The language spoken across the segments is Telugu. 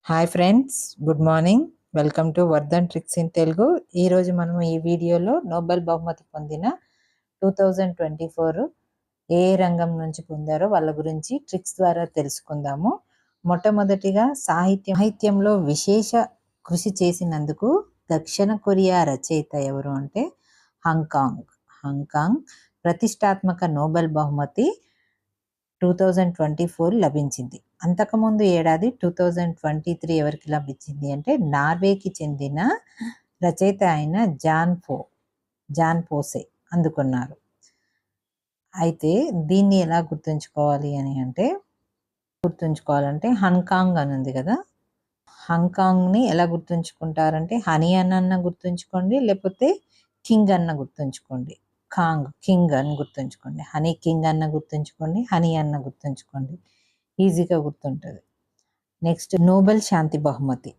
Hi friends, good morning. Welcome to Vardhan tricks in Telugu. ఈరోజు మనం ఈ వీడియోలో నోబెల్ బహుమతి పొందిన 2024 ఏ రంగం నుంచి పొందారో వాళ్ళ గురించి ట్రిక్స్ ద్వారా తెలుసుకుందాము. మొట్టమొదటిగా సాహిత్యంలో విశేష కృషి చేసినందుకు దక్షిణ కొరియా రచయిత ఎవరు అంటే హంకాంగ్ ప్రతిష్టాత్మక నోబెల్ బహుమతి 2024 లభించింది. అంతకుముందు ఏడాది 2023 ఎవరికి లభించింది అంటే నార్వేకి చెందిన రచయిత అయిన జాన్ పోసే అందుకున్నారు. అయితే దీన్ని ఎలా గుర్తుంచుకోవాలంటే హంకాంగ్ అని ఉంది కదా, హంకాంగ్ని ఎలా గుర్తుంచుకుంటారంటే హనీ అన్న గుర్తుంచుకోండి, లేకపోతే కింగ్ అన్న గుర్తుంచుకోండి. కింగ్ అని గుర్తుంచుకోండి, హనీ కింగ్ అన్న గుర్తుంచుకోండి, హనీ అన్న గుర్తుంచుకోండి, ఈజీగా గుర్తుంటుంది. నెక్స్ట్ నోబెల్ శాంతి బహుమతి.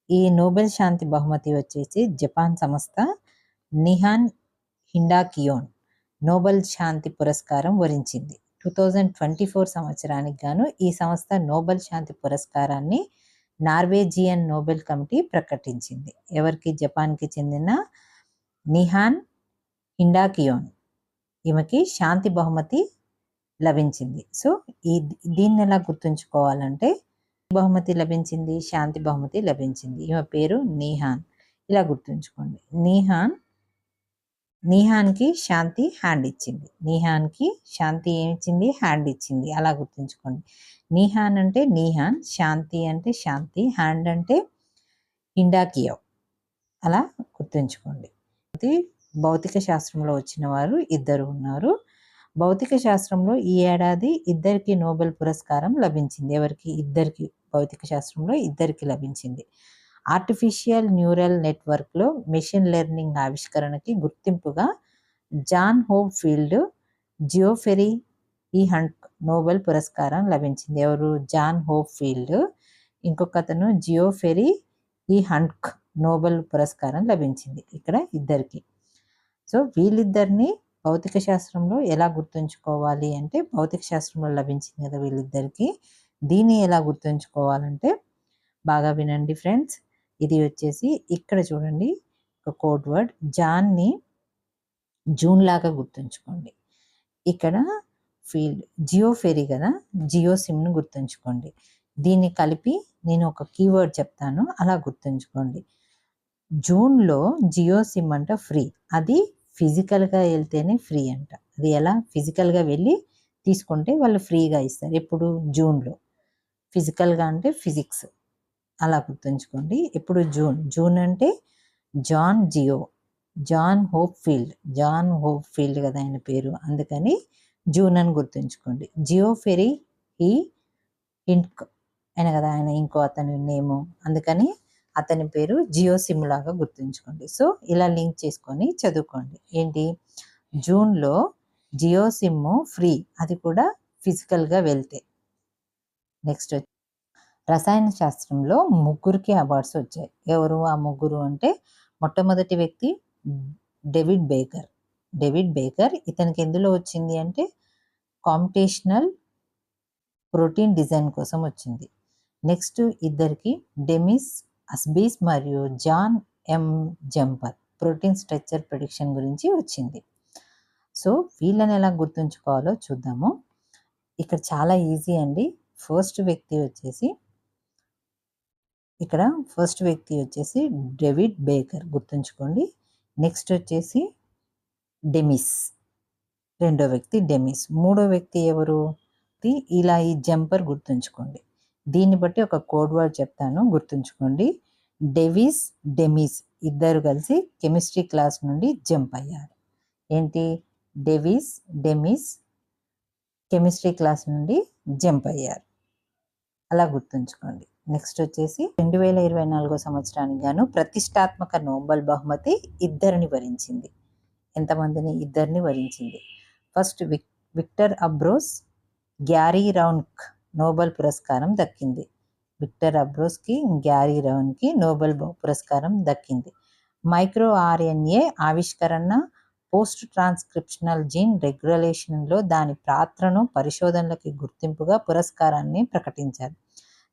ఈ నోబెల్ శాంతి బహుమతి వచ్చేసి జపాన్ సంస్థ నిహాన్ హిండాకియోన్ నోబెల్ శాంతి పురస్కారం వరించింది. 2024 సంవత్సరానికి గాను ఈ సంస్థ నోబెల్ శాంతి పురస్కారాన్ని నార్వేజియన్ నోబెల్ కమిటీ ప్రకటించింది. ఎవరికి? జపాన్కి చెందిన నిహాన్ హిండాకియోన్, ఈమెకి శాంతి బహుమతి లభించింది. సో దీన్ని ఎలా గుర్తుంచుకోవాలంటే బహుమతి లభించింది, శాంతి బహుమతి లభించింది, ఈమె పేరు నిహాన్, ఇలా గుర్తుంచుకోండి. నిహాన్కి శాంతి హ్యాండ్ ఇచ్చింది. నిహాన్కి శాంతి ఏమిచ్చింది? హ్యాండ్ ఇచ్చింది. అలా గుర్తుంచుకోండి. నిహాన్ అంటే నిహాన్, శాంతి అంటే శాంతి, హ్యాండ్ అంటే హిండాకియో, అలా గుర్తుంచుకోండి. భౌతిక శాస్త్రంలో వచ్చిన వారు ఇద్దరు ఉన్నారు. భౌతిక శాస్త్రంలో ఈ ఏడాది ఇద్దరికి నోబెల్ పురస్కారం లభించింది. ఎవరికి? ఇద్దరికి. భౌతిక శాస్త్రంలో ఇద్దరికి లభించింది. ఆర్టిఫిషియల్ న్యూరల్ నెట్వర్క్లో మెషిన్ లెర్నింగ్ ఆవిష్కరణకి గుర్తింపుగా జాన్ హోప్ ఫీల్డ్ జియోఫెరీ ఈ హంట్ నోబెల్ పురస్కారం లభించింది. ఎవరు? John Hopfield. ఇంకొక అతను జియోఫెరీ ఈ హంట్ నోబెల్ పురస్కారం లభించింది. ఇక్కడ ఇద్దరికి. సో వీళ్ళిద్దరిని భౌతిక శాస్త్రంలో ఎలా గుర్తుంచుకోవాలి అంటే, భౌతిక శాస్త్రంలో లభించింది కదా వీళ్ళిద్దరికి, దీన్ని ఎలా గుర్తుంచుకోవాలంటే బాగా వినండి ఫ్రెండ్స్. ఇది వచ్చేసి ఇక్కడ చూడండి, ఒక కోడ్ వర్డ్ జాన్ని జూన్ లాగా గుర్తుంచుకోండి. ఇక్కడ ఫీల్డ్ జియోఫెరీ కదా, జియో సిమ్ను గుర్తుంచుకోండి. దీన్ని కలిపి నేను ఒక కీవర్డ్ చెప్తాను, అలా గుర్తుంచుకోండి. జూన్లో జియో సిమ్ అంట ఫ్రీ. అది ఫిజికల్గా వెళ్తేనే ఫ్రీ అంట. అది ఎలా? ఫిజికల్గా వెళ్ళి తీసుకుంటే వాళ్ళు ఫ్రీగా ఇస్తారు. ఎప్పుడు? జూన్లో. ఫిజికల్గా అంటే ఫిజిక్స్, అలా గుర్తుంచుకోండి. ఇప్పుడు జూన్ అంటే జాన్ హోప్ ఫీల్డ్ కదా ఆయన పేరు, అందుకని జూన్ అని గుర్తుంచుకోండి. జియోఫెరీ ఈ హింట్ ఆయన కదా, ఆయన ఇంకో అతని నేము, అందుకని అతని పేరు జియో సిమ్ లాగా గుర్తుంచుకోండి. సో ఇలా లింక్ చేసుకొని చదువుకోండి. ఏంటి? జూన్లో జియో సిమ్ ఫ్రీ, అది కూడా ఫిజికల్గా వెళ్తే. నెక్స్ట్ రసాయన శాస్త్రంలో ముగ్గురికి అవార్డ్స్ వచ్చాయి. ఎవరు ఆ ముగ్గురు అంటే, మొట్టమొదటి వ్యక్తి డేవిడ్ బేకర్. ఇతనికి ఎందులో వచ్చింది అంటే కాంపిటేషనల్ ప్రోటీన్ డిజైన్ కోసం వచ్చింది. నెక్స్ట్ ఇద్దరికి డెమిస్ అస్బీస్ మరియు John M Jumper protein structure prediction గురించి వచ్చింది. సో వీళ్ళని ఎలా గుర్తుంచుకోవాలో చూద్దాము. ఇక్కడ చాలా ఈజీ అండి. ఫస్ట్ వ్యక్తి వచ్చేసి డేవిడ్ బేకర్ గుర్తుంచుకోండి. నెక్స్ట్ వచ్చేసి డెమిస్, రెండో వ్యక్తి డెమిస్. మూడో వ్యక్తి ఎవరు? ఇలా ఈ జంపర్ గుర్తుంచుకోండి. దీన్ని బట్టి ఒక కోడ్ వర్డ్ చెప్తాను, గుర్తుంచుకోండి. డెమిస్ ఇద్దరు కలిసి కెమిస్ట్రీ క్లాస్ నుండి జంప్ అయ్యారు. ఏంటి? డెమిస్ కెమిస్ట్రీ క్లాస్ నుండి జంప్ అయ్యారు, అలా గుర్తుంచుకోండి. నెక్స్ట్ వచ్చేసి 2024 సంవత్సరానికి గాను ప్రతిష్టాత్మక నోబెల్ బహుమతి ఇద్దరిని వరించింది. ఎంతమందిని? ఇద్దరిని వరించింది. ఫస్ట్ విక్టర్ అబ్రోస్, గ్యారీ రౌన్క్ నోబెల్ పురస్కారం దక్కింది. విక్టర్ అబ్రోస్కి, గ్యారీ రౌన్కి నోబెల్ పురస్కారం దక్కింది. మైక్రో ఆర్ఎన్ఏ ఆవిష్కరణ, పోస్ట్ ట్రాన్స్క్రిప్షనల్ జీన్ రెగ్యులేషన్లో దాని పాత్రను పరిశోధనలకి గుర్తింపుగా పురస్కారాన్ని ప్రకటించారు.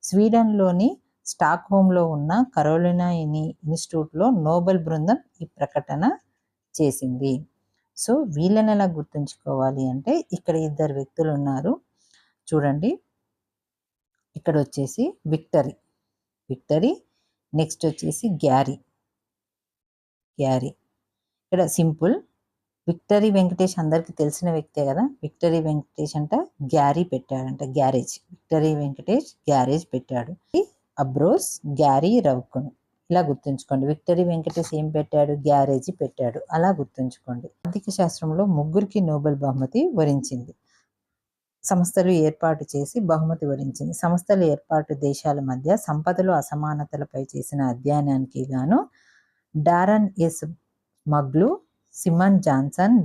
స్వీడన్లోని స్టాక్ హోమ్లో ఉన్న కరోలినా ఇన్స్టిట్యూట్లో నోబెల్ బృందం ఈ ప్రకటన చేసింది. సో వీళ్ళని ఎలా గుర్తుంచుకోవాలి అంటే ఇక్కడ ఇద్దరు వ్యక్తులు ఉన్నారు చూడండి. ఇక్కడ వచ్చేసి విక్టరీ నెక్స్ట్ వచ్చేసి గ్యారీ. ఇక్కడ సింపుల్. విక్టరీ వెంకటేష్ అందరికీ తెలిసిన వ్యక్తే కదా. విక్టరీ వెంకటేష్ అంట గ్యారీ పెట్టాడంట, గ్యారేజ్. విక్టరీ వెంకటేష్ గ్యారేజ్ పెట్టాడు. Ambros Gary Ruvkun. ఇలా గుర్తుంచుకోండి. విక్టరీ వెంకటేష్ ఏం పెట్టాడు? గ్యారేజీ పెట్టాడు. అలా గుర్తుంచుకోండి. ఆర్థిక శాస్త్రంలో ముగ్గురికి నోబెల్ బహుమతి వరించింది. సంస్థలు ఏర్పాటు చేసి బహుమతి వరించింది. సంస్థల ఏర్పాటు దేశాల మధ్య సంపదలు అసమానతలపై చేసిన అధ్యయనానికి గాను డారన్ ఎస్ మగ్లు, సిమన్ జాన్సన్,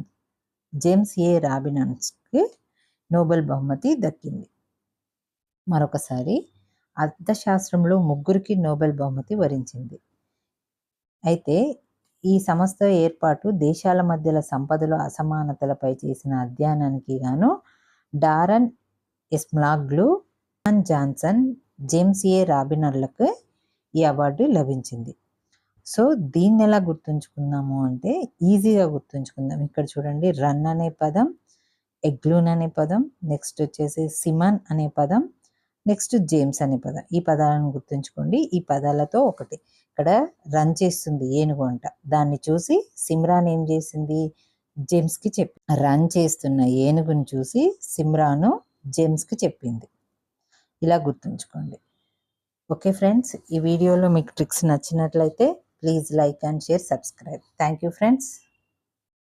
జేమ్స్ ఏ రాబిన్సన్కి నోబెల్ బహుమతి దక్కింది. మరొకసారి అర్థశాస్త్రంలో ముగ్గురికి నోబెల్ బహుమతి వరించింది. అయితే ఈ సంస్థ ఏర్పాటు దేశాల మధ్యల సంపదలు అసమానతలపై చేసిన అధ్యయనానికి గాను డారన్ ఎస్ మగ్లు, సిమన్ జాన్సన్, జేమ్స్ ఏ రాబిన్సన్లకు ఈ అవార్డు లభించింది. సో దీన్ని ఎలా గుర్తుంచుకుందాము అంటే ఈజీగా గుర్తుంచుకుందాం. ఇక్కడ చూడండి, రన్ అనే పదం, ఎగ్లూన్ అనే పదం, నెక్స్ట్ వచ్చేసి సిమన్ అనే పదం, నెక్స్ట్ జేమ్స్ అనే పదం. ఈ పదాలను గుర్తుంచుకోండి. ఈ పదాలతో ఒకటి. ఇక్కడ రన్ చేస్తుంది ఏనుగు అంట. దాన్ని చూసి సిమ్రాన్ ఏం చేసింది? జేమ్స్కి చెప్పి. రన్ చేస్తున్న ఏనుగుని చూసి సిమ్రాను జేమ్స్కి చెప్పింది. ఇలా గుర్తుంచుకోండి. ఓకే ఫ్రెండ్స్, ఈ వీడియోలో మీకు ట్రిక్స్ నచ్చినట్లయితే please like and share, subscribe. Thank you friends.